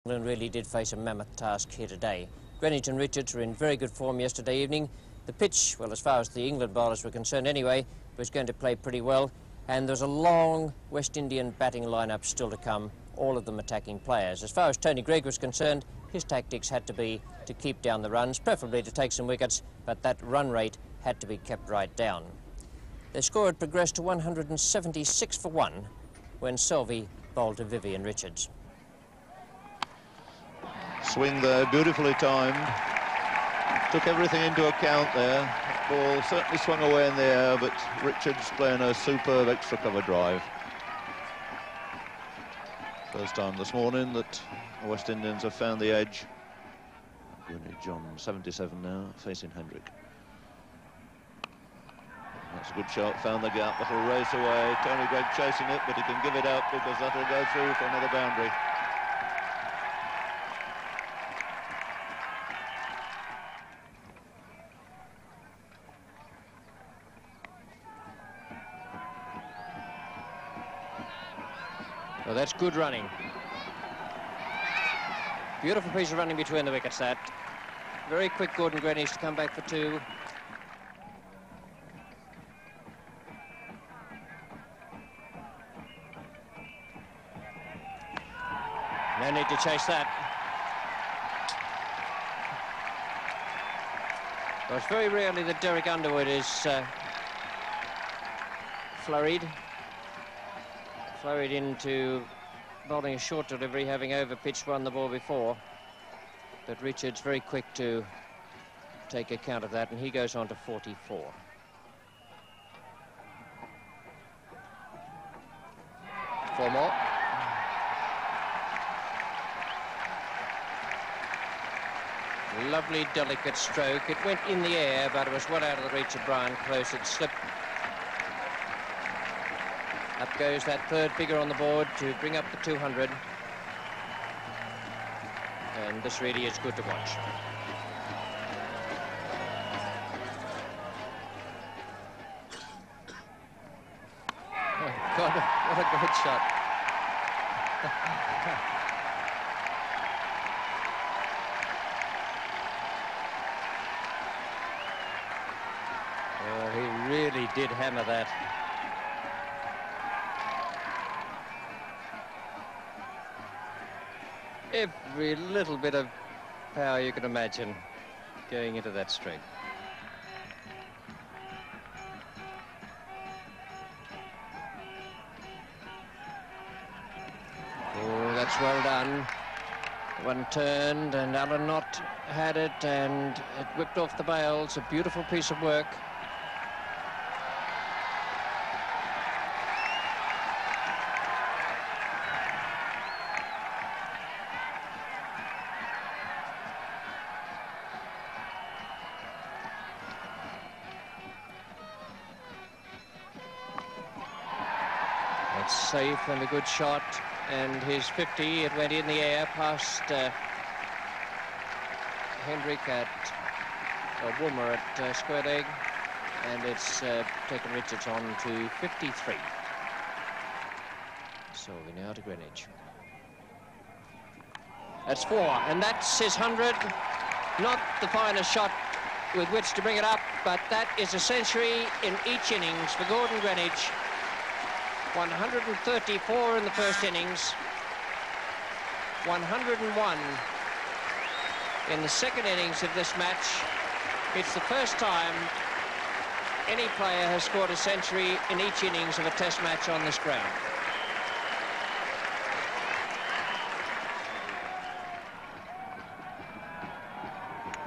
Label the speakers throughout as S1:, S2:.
S1: England really did face a mammoth task here today. Greenwich and Richards were in very good form yesterday evening. The pitch, well, as far as the England bowlers were concerned anyway, was going to play pretty well. And there's a long West Indian batting lineup still to come, all of them attacking players. As far as Tony Greig was concerned, his tactics had to be to keep down the runs, preferably to take some wickets, but that run rate had to be kept right down. Their score had progressed to 176 for 1 when Selvey bowled to Vivian Richards.
S2: Swing there, beautifully timed. Took everything into account there. Ball certainly swung away in the air, but Richards playing a superb extra cover drive. First time this morning that the West Indians have found the edge. Greenwich on 77 now, facing Hendrick. That's a good shot, found the gap, that'll race away. Tony Greig chasing it, but he can give it up because that'll go through for another boundary.
S1: Well, that's good running. Beautiful piece of running between the wickets, that. Very quick Gordon Greenwich to come back for 2. No need to chase that. Well, it's very rarely that Derek Underwood is flurried into bowling a short delivery, having over-pitched one the ball before. But Richards very quick to take account of that, and he goes on to 44. Four more. Lovely, delicate stroke. It went in the air, but it was well out of the reach of Brian Close. It slipped. Up goes that third figure on the board to bring up the 200. And this really is good to watch. Oh, God, what a great shot. Oh, he really did hammer that. Every little bit of power you can imagine going into that string. Oh, that's well done. One turned and Alan Knott had it and it whipped off the bails. A beautiful piece of work. Safe and a good shot, and his 50, it went in the air past Hendrick at Woolmer at square leg, and it's taken Richards on to 53. So we're now to Greenwich. That's 4, and that's his 100. Not the finest shot with which to bring it up, but that is a century in each innings for Gordon Greenwich. 134 in the first innings, 101 in the second innings of this match. It's the first time any player has scored a century in each innings of a test match on this ground.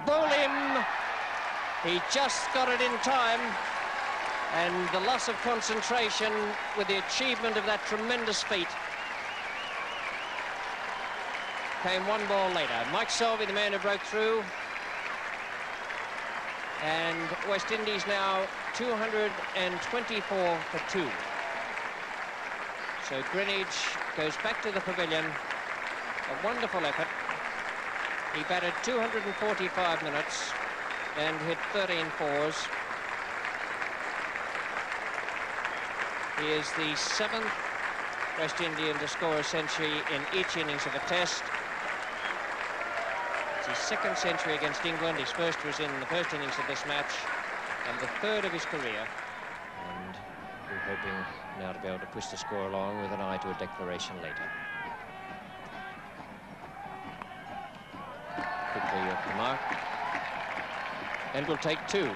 S1: Bowl him! He just got it in time. And the loss of concentration with the achievement of that tremendous feat came one ball later. Mike Selvey, the man who broke through. And West Indies now 224 for 2. So Greenwich goes back to the pavilion. A wonderful effort. He batted 245 minutes and hit 13 fours. He is the 7th West Indian to score a century in each innings of a test. It's his second century against England. His first was in the first innings of this match, and the third of his career. And we're hoping now to be able to push the score along with an eye to a declaration later. Quickly off the mark. And we'll take two.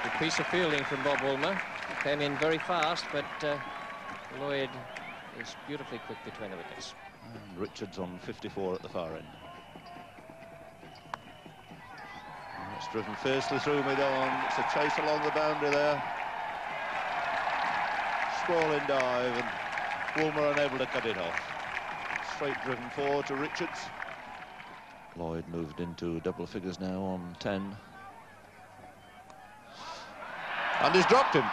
S1: Good piece of fielding from Bob Woolmer. Came in very fast, but Lloyd is beautifully quick between the wickets.
S2: And Richards on 54 at the far end. And it's driven fiercely through mid-on. It's a chase along the boundary there. Sprawling dive, and Woolmer unable to cut it off. Straight driven forward to Richards. Lloyd moved into double figures now on 10. And he's dropped him.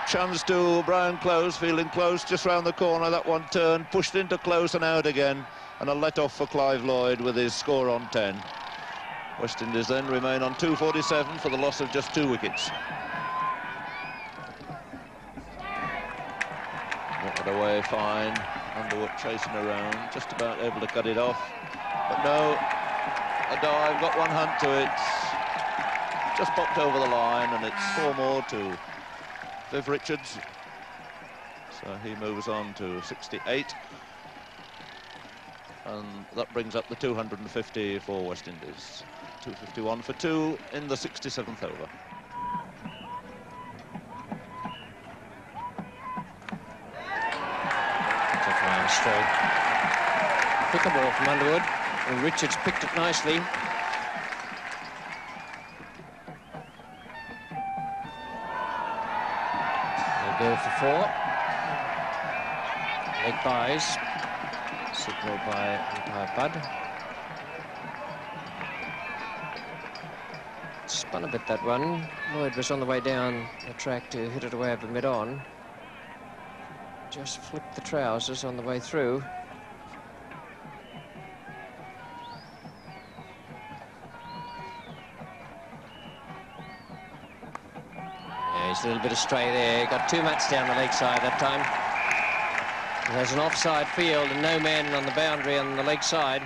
S2: Chance to Brian Close, feeling close, just round the corner. That one turned, pushed into close and out again. And a let-off for Clive Lloyd with his score on 10. West Indies then remain on 247 for the loss of just 2 wickets. Got it away fine. Underwood chasing around, just about able to cut it off. But no, a dive, got one hunt to it. Just popped over the line, and it's 4 more to Viv Richards. So he moves on to 68. And that brings up the 250 for West Indies. 251 for 2 in the 67th over.
S1: Stroke. Pick a ball from Underwood, and Richards picked it nicely. They'll go for 4. Leg buys. Signal by umpire Bud. Spun a bit, that one. Lloyd was on the way down the track to hit it away over mid-on. Just flipped the trousers on the way through. Yeah, he's a little bit astray there. Got too much down the leg side that time. There's an offside field and no man on the boundary on the leg side.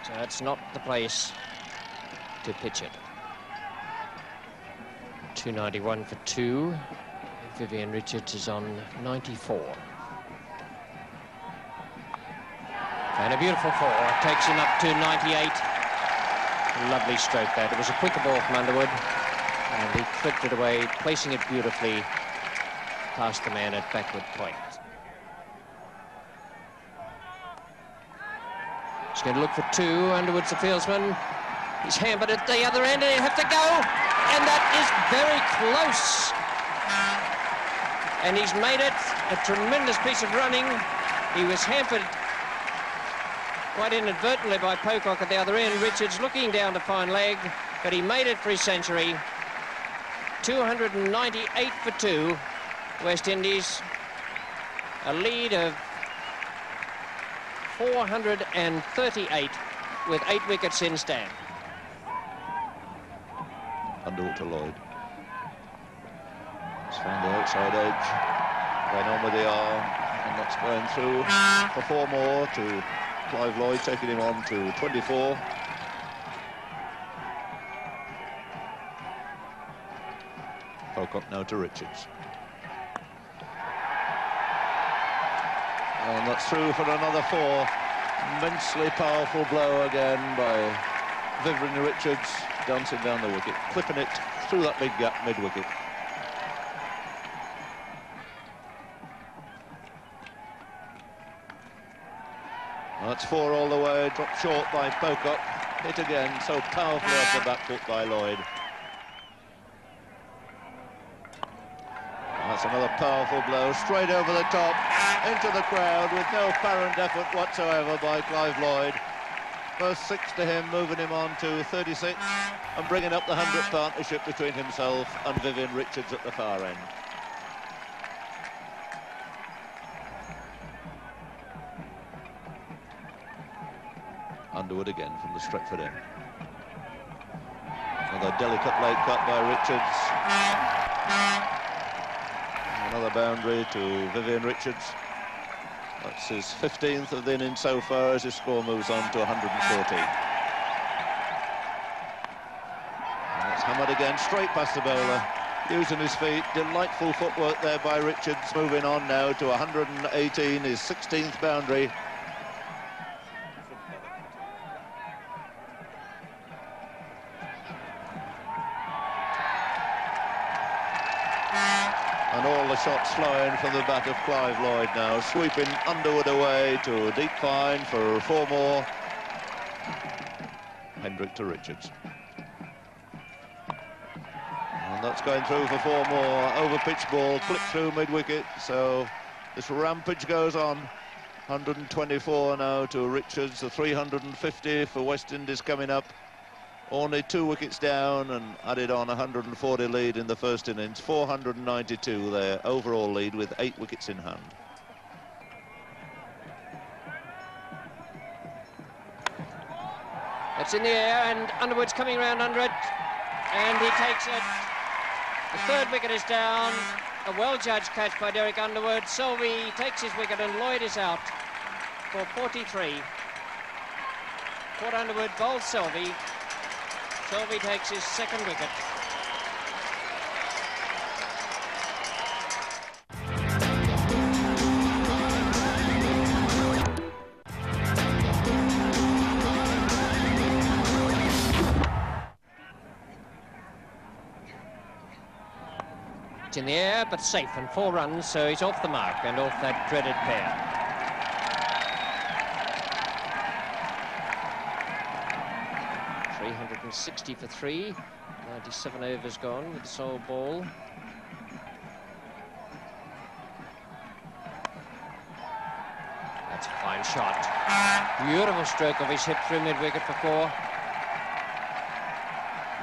S1: So it's not the place to pitch it. 291 for 2. Vivian Richards is on 94. And a beautiful 4. Takes him up to 98. Lovely stroke that. It was a quicker ball from Underwood. And he clipped it away, placing it beautifully past the man at backward point. He's going to look for 2. Underwood's the fieldsman. He's hammered at the other end and he'll have to go. And that is very close. And he's made it a tremendous piece of running. He was hampered quite inadvertently by Pocock at the other end. Richards looking down to fine leg, but he made it for his century. 298 for 2. West Indies, a lead of 438 with 8 wickets in stand.
S2: Underwood to Lloyd. He's found the outside edge, going on with the arm, and that's going through for 4 more to Clive Lloyd, taking him on to 24. Pocock now to Richards. And that's through for another 4. Immensely powerful blow again by Vivian Richards, dancing down the wicket, clipping it through that big gap mid-wicket. That's 4 all the way, dropped short by Pocock. Hit again, so powerfully off the back foot by Lloyd. That's another powerful blow, straight over the top, into the crowd with no apparent effort whatsoever by Clive Lloyd. First 6 to him, moving him on to 36 and bringing up the 100th partnership between himself and Vivian Richards at the far end. Underwood again from the Stretford end. Another delicate late cut by Richards. Another boundary to Vivian Richards. That's his 15th of the inning so far as his score moves on to 114. And that's hammered again, straight past the bowler, using his feet. Delightful footwork there by Richards, moving on now to 118, his 16th boundary. And all the shots flowing from the bat of Clive Lloyd now, sweeping Underwood away to a deep fine for 4 more. Hendrick to Richards. And that's going through for 4 more. Over pitch ball, clipped through mid-wicket, so this rampage goes on. 124 now to Richards, the 350 for West Indies coming up. Only 2 wickets down and added on 140 lead in the first innings. 492 their overall lead with 8 wickets in hand.
S1: It's in the air and Underwood's coming round under it and he takes it. The 3rd wicket is down. A well-judged catch by Derek Underwood. Selvey takes his wicket and Lloyd is out for 43. Port Underwood bowls Selvey. Selvey takes his 2nd wicket. It's in the air, but safe, and 4 runs, so he's off the mark and off that dreaded pair. .360 for 3, 97 overs gone with the sole ball. That's a fine shot. Beautiful stroke of his hip through mid-wicket for 4.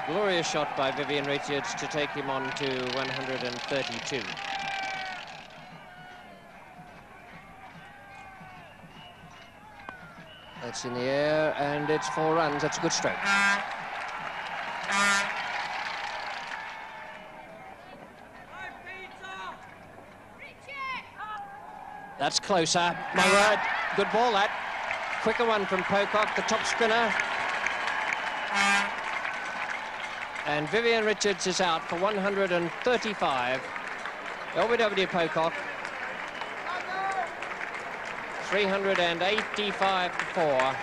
S1: Glorious shot by Vivian Richards to take him on to 132. That's in the air and it's 4 runs. That's a good stroke. That's closer. My word, good ball that. Quicker one from Pocock, the top spinner. And Vivian Richards is out for 135. LBW Pocock. 385 for 4.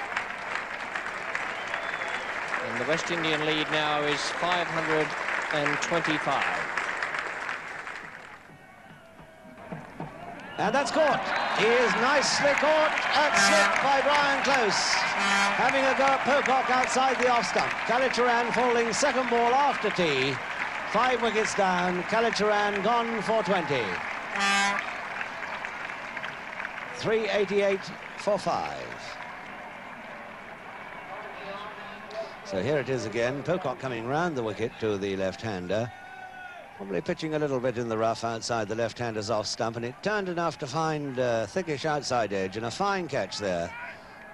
S1: And the West Indian lead now is 525.
S3: And that's caught. He is nicely caught at slip by Brian Close. Having a go at Pocock outside the off stump. Kallicharran falling 2nd ball after tea. 5 wickets down. Kallicharran gone for 20. 388 for 5. So here it is again. Pocock coming round the wicket to the left-hander. Probably pitching a little bit in the rough outside the left-hander's off stump, and it turned enough to find a thickish outside edge, and a fine catch there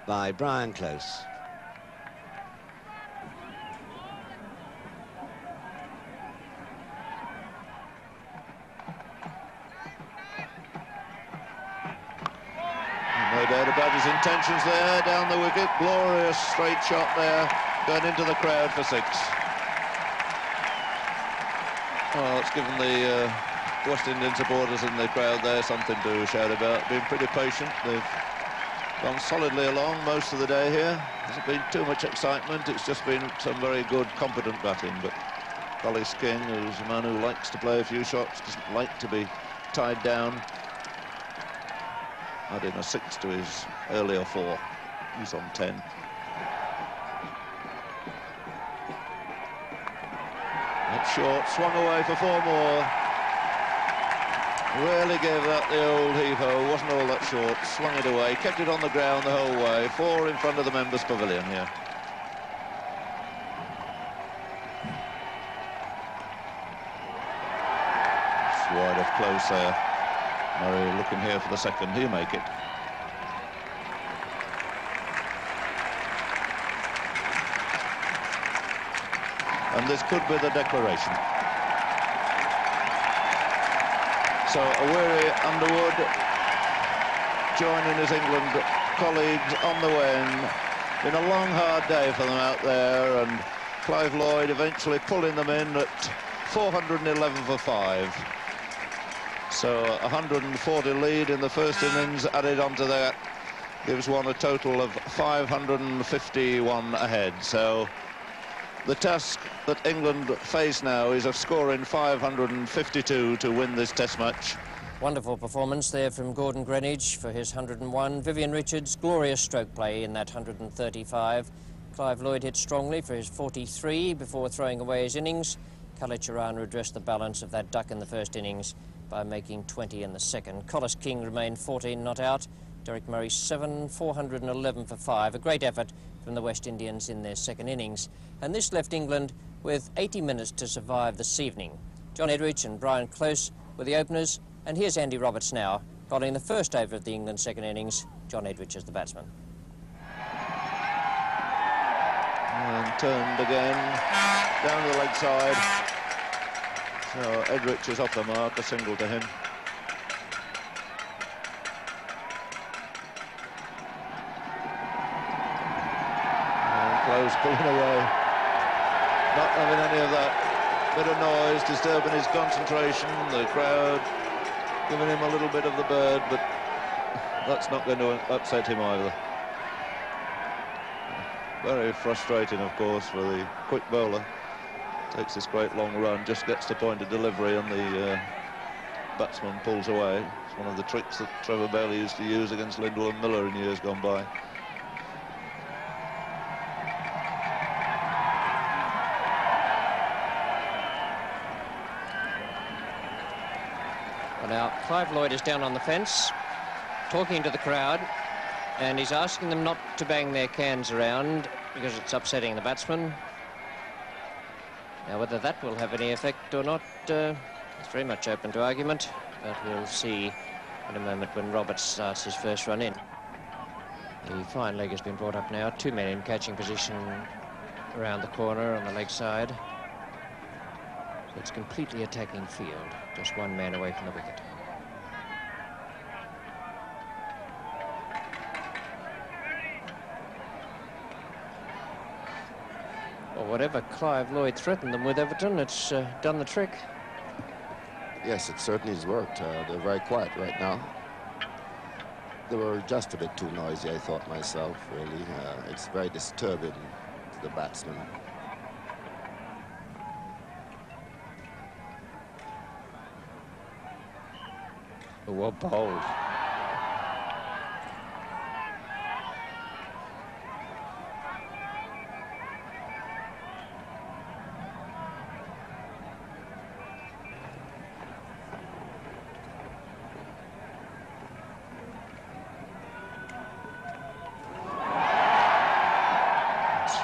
S3: by Brian Close.
S2: No doubt about his intentions there, down the wicket. Glorious straight shot there, going into the crowd for 6. Well, it's given the West Indian supporters in the crowd there something to shout about. Been pretty patient. They've gone solidly along most of the day here. Hasn't been too much excitement. It's just been some very good, competent batting. But Collis King, who's a man who likes to play a few shots, doesn't like to be tied down. Adding a 6 to his earlier 4. He's on 10. That's short, swung away for 4 more. Really gave that the old heave-ho, wasn't all that short. Swung it away, kept it on the ground the whole way. 4 in front of the members' pavilion here. It's wide of Close there. Murray looking here for the 2nd, he'll make it. And this could be the declaration. So a weary Underwood joining his England colleagues on the win. Been a long, hard day for them out there, and Clive Lloyd eventually pulling them in at 411 for 5. So 140 lead in the first innings added onto that gives one a total of 551 ahead. So the task that England face now is of scoring 552 to win this Test match.
S1: Wonderful performance there from Gordon Greenidge for his 101. Vivian Richards, glorious stroke play in that 135. Clive Lloyd hit strongly for his 43 before throwing away his innings. Kalicharan redressed the balance of that duck in the first innings by making 20 in the second. Collis King remained 14 not out. Derek Murray 7, 411 for 5. A great effort from the West Indians in their second innings. And this left England with 80 minutes to survive this evening. John Edridge and Brian Close were the openers. And here's Andy Roberts now, following the first over of the England second innings. John Edridge as the batsman.
S2: And turned again, down the leg side. So Edridge is off the mark, a single to him. And Close pulling away. Not having any of that bit of noise, disturbing his concentration. The crowd giving him a little bit of the bird, but that's not going to upset him either. Very frustrating, of course, for the quick bowler. Takes this great long run, just gets to point of delivery, and the batsman pulls away. It's one of the tricks that Trevor Bailey used to use against Lindwall and Miller in years gone by.
S1: Well, now, Clive Lloyd is down on the fence, talking to the crowd, and he's asking them not to bang their cans around because it's upsetting the batsman. Now, whether that will have any effect or not, it's very much open to argument, but we'll see in a moment when Roberts starts his first run in. The fine leg has been brought up now. 2 men in catching position around the corner on the leg side. So it's completely attacking field, just 1 man away from the wicket. Well, whatever Clive Lloyd threatened them with, Everton, it's done the trick.
S4: Yes, it certainly has worked. They're very quiet right now. They were just a bit too noisy, I thought myself, really. It's very disturbing to the batsmen.
S1: Well bowled.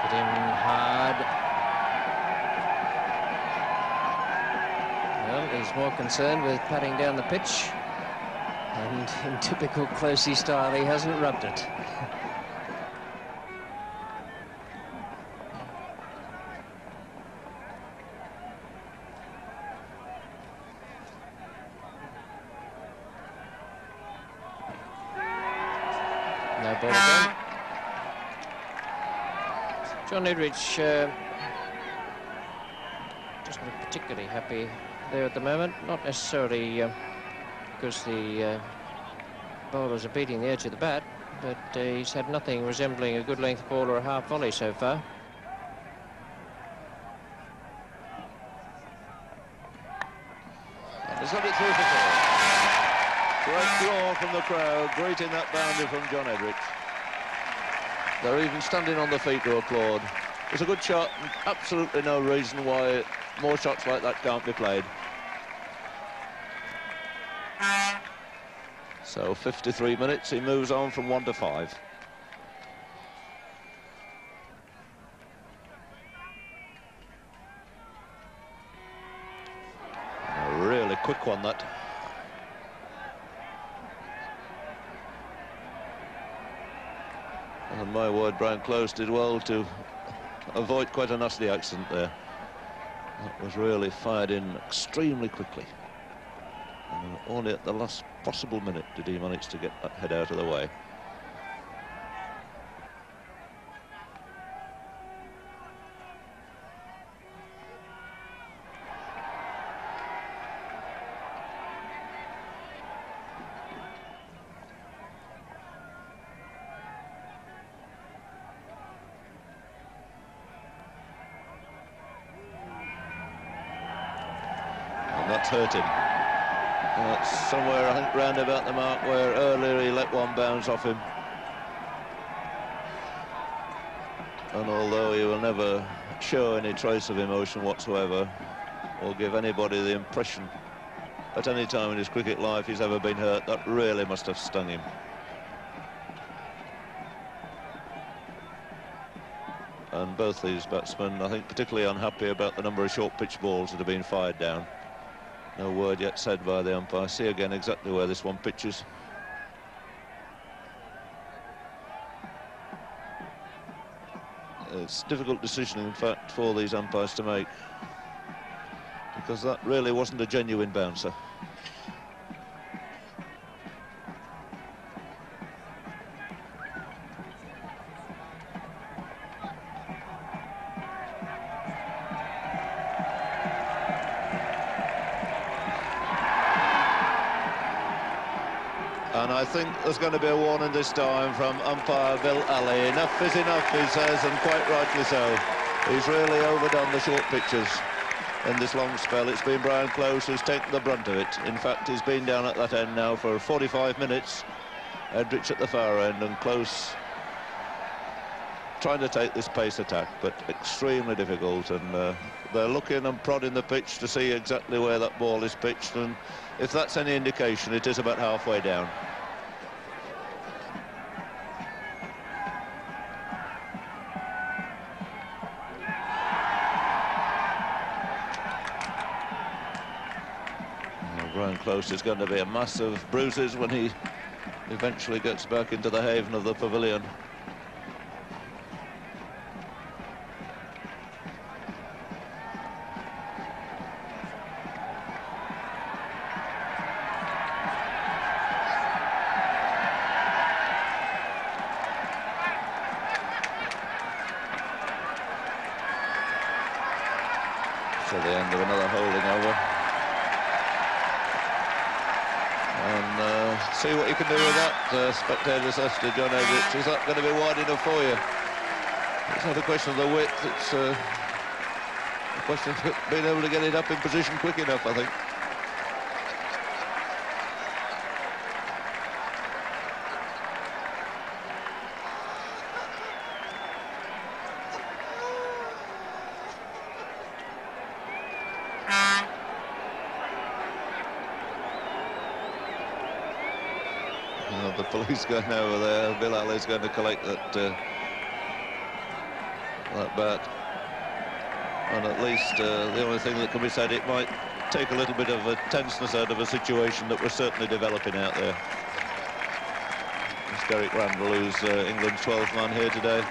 S1: Hit him hard. Well, he's more concerned with patting down the pitch, and in typical Closey style, he hasn't rubbed it. No ball again. John Edridge doesn't look particularly happy there at the moment. Not necessarily because the bowlers are beating the edge of the bat, but he's had nothing resembling a good length ball or a half volley so far.
S2: He's got it through for 4. Great roar from the crowd, greeting that boundary from John Edridge. They're even standing on their feet to applaud. It's a good shot, and absolutely no reason why more shots like that can't be played. So 53 minutes, he moves on from 1 to 5. A really quick one, that. And my word, Brian Close did well to avoid quite a nasty accident there. That was really fired in extremely quickly. And only at the last possible minute did he manage to get that head out of the way. That's hurt him. That's somewhere, I think, round about the mark where earlier he let one bounce off him. And although he will never show any trace of emotion whatsoever, or give anybody the impression at any time in his cricket life he's ever been hurt, that really must have stung him. And both these batsmen, I think, particularly unhappy about the number of short pitch balls that have been fired down. No word yet said by the umpire. See again exactly where this one pitches. It's a difficult decision, in fact, for these umpires to make, because that really wasn't a genuine bouncer. And I think there's going to be a warning this time from umpire Bill Ali. Enough is enough, he says, and quite rightly so. He's really overdone the short pitches in this long spell. It's been Brian Close who's taken the brunt of it. In fact, he's been down at that end now for 45 minutes. Edrich at the far end, and Close trying to take this pace attack, but extremely difficult. And they're looking and prodding the pitch to see exactly where that ball is pitched, and if that's any indication, it is about halfway down. Brian Close is going to be a mass of bruises when he eventually gets back into the haven of the pavilion. To the end of another holding over. And see what you can do with that, spectators asked to John Edrich. Is that going to be wide enough for you? It's not a question of the width, it's a question of being able to get it up in position quick enough, I think. The police going over there. Bill Ali's going to collect that bat. And at least the only thing that can be said, it might take a little bit of a tenseness out of a situation that we're certainly developing out there. It's Derek Randall, who's England's 12th man here today.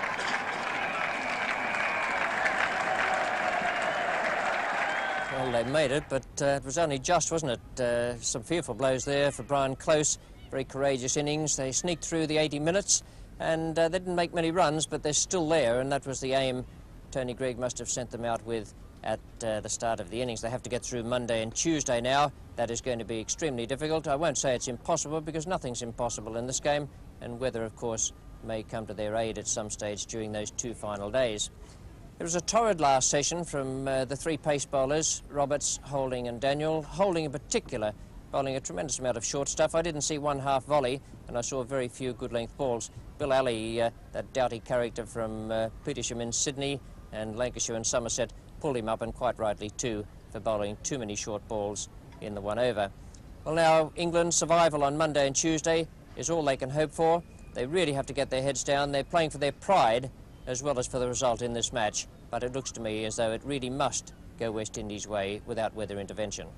S1: Well, they made it, but it was only just, wasn't it? Some fearful blows there for Brian Close. Very courageous innings. They sneaked through the 80 minutes, and they didn't make many runs, but they're still there, and that was the aim Tony Greig must have sent them out with at the start of the innings. They have to get through Monday and Tuesday now. That is going to be extremely difficult. I won't say it's impossible, because nothing's impossible in this game, and weather, of course, may come to their aid at some stage during those two final days. It was a torrid last session from the three pace bowlers, Roberts, Holding and Daniel. Holding in particular bowling a tremendous amount of short stuff. I didn't see one half volley, and I saw very few good length balls. Bill Ali, that doughty character from Petersham in Sydney and Lancashire and Somerset, pulled him up, and quite rightly too, for bowling too many short balls in the one over. Well, now England's survival on Monday and Tuesday is all they can hope for. They really have to get their heads down. They're playing for their pride as well as for the result in this match, but it looks to me as though it really must go West Indies' way without weather intervention.